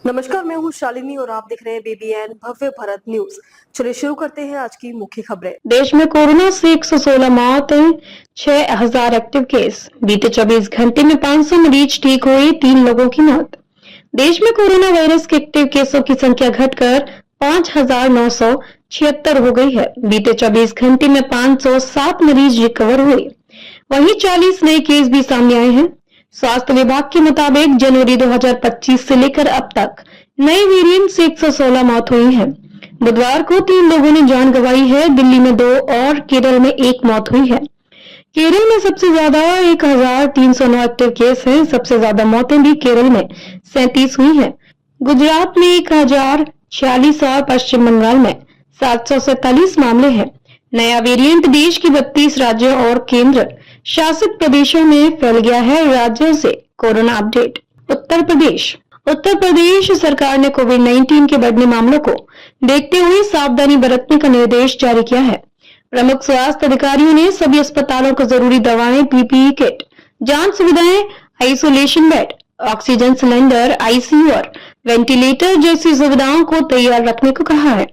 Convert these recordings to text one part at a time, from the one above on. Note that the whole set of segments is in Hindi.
नमस्कार, मैं हूँ शालिनी और आप देख रहे हैं बीबीएन भव्य भारत न्यूज। चलिए शुरू करते हैं आज की मुख्य खबरें। देश में कोरोना से 116 मौत, 6000 एक्टिव केस। बीते 24 घंटे में 500 मरीज ठीक हुए, 3 लोगों की मौत। देश में कोरोना वायरस के एक्टिव केसों की संख्या घटकर 5976 हो गई है। बीते 24 घंटे में 507 मरीज रिकवर हुए, वहीं 40 नए केस भी सामने आए हैं। स्वास्थ्य विभाग के मुताबिक जनवरी 2025 से लेकर अब तक नए वेरिएंट से 116 मौत हुई है। बुधवार को 3 लोगों ने जान गंवाई है, दिल्ली में 2 और केरल में 1 मौत हुई है। केरल में सबसे ज्यादा 1309 एक्टिव केस हैं। सबसे ज्यादा मौतें भी केरल में 37 हुई हैं। गुजरात में 1046 और पश्चिम बंगाल में 747 मामले हैं। नया वेरिएंट देश के 32 राज्यों और केंद्र शासित प्रदेशों में फैल गया है। राज्यों से कोरोना अपडेट। उत्तर प्रदेश सरकार ने कोविड-19 के बढ़ने मामलों को देखते हुए सावधानी बरतने का निर्देश जारी किया है। प्रमुख स्वास्थ्य अधिकारियों ने सभी अस्पतालों को जरूरी दवाएं, पीपीई किट, जांच सुविधाएं, isolation bed, oxygen cylinder, ICU और वेंटिलेटर जैसी सुविधाओं को तैयार रखने को कहा है।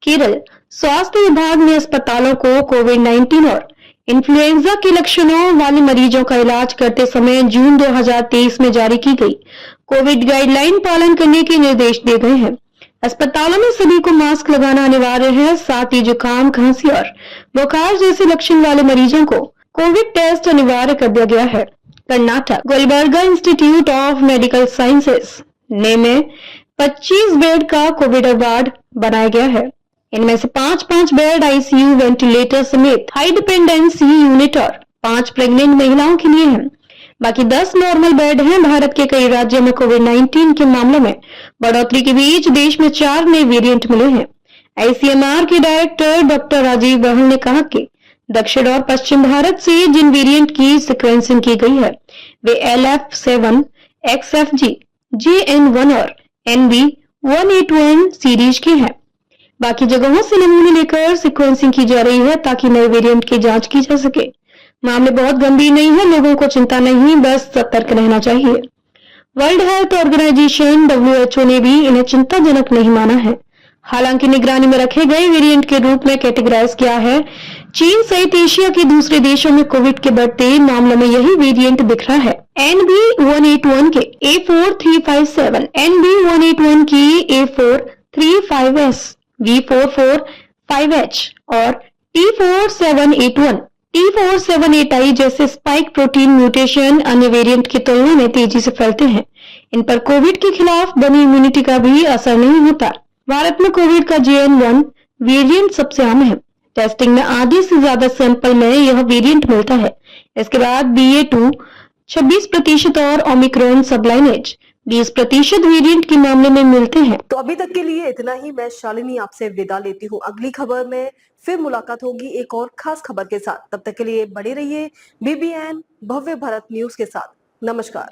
केरल स्वास्थ्य विभाग ने अस्पतालों को कोविड-19 और इन्फ्लुएंजा के लक्षणों वाले मरीजों का इलाज करते समय जून 2023 में जारी की गई कोविड गाइडलाइन पालन करने के निर्देश दिए गए हैं। अस्पतालों में सभी को मास्क लगाना अनिवार्य है। साथ ही जुकाम, खांसी और बुखार जैसे लक्षण वाले मरीजों को कोविड टेस्ट अनिवार्य कर दिया गया है। Karnataka Gulbarga institute of medical sciences ने में 25 बेड का कोविड वार्ड बनाया गया है। इनमें से 5-5 बेड आईसीयू, वेंटिलेटर समेत हाई डिपेंडेंसी यूनिट और 5 प्रेग्नेंट महिलाओं के लिए हैं। बाकी 10 नॉर्मल बेड हैं। भारत के कई राज्यों में कोविड-19 के मामलों में बढ़ोतरी के बीच देश में 4 नए वेरिएंट मिले हैं। आईसीएमआर के डायरेक्टर डॉक्टर राजीव बहल ने कहा कि दक्षिण और पश्चिम भारत से जिन वेरिएंट की सीक्वेंसिंग की गई है वे LF7, XFG, JN1 और NB181 सीरीज के हैं। बाकी जगहों से नमूने लेकर सीक्वेंसिंग की जा रही है ताकि नए वेरिएंट की जांच की जा सके। मामले बहुत गंभीर नहीं है, लोगों को चिंता नहीं, बस सतर्क रहना चाहिए। वर्ल्ड हेल्थ ऑर्गेनाइजेशन WHO ने भी इन्हें चिंताजनक नहीं माना है। हालांकि निगरानी में रखे गए वेरिएंट के रूप में कैटेगराइज किया है। चीन सहित एशिया के दूसरे देशों में कोविड के बढ़ते मामलों में यही वेरिएंट दिख रहा है। NB181 के A4357, NB181 की A435S, V445H और T4781 जैसे स्पाइक प्रोटीन म्यूटेशन अन्य वेरिएंट की तुलना में तेजी से फैलते हैं। इन पर कोविड के खिलाफ बनी इम्यूनिटी का भी असर नहीं होता। भारत में कोविड का JN1 वेरिएंट सबसे आम है। टेस्टिंग में आधे से ज्यादा सैंपल में यह वेरिएंट मिलता है। इसके बाद BA2 26% और ओमिक्रॉन सबलाइनेज 20% वेरिएंट के मामले में मिलते हैं। तो अभी तक के लिए इतना ही। मैं शालिनी आपसे विदा लेती हूँ। अगली खबर में फिर मुलाकात होगी एक और खास खबर के साथ। तब तक के लिए बने रहिए बीबीएन भव्य भारत न्यूज के साथ। नमस्कार।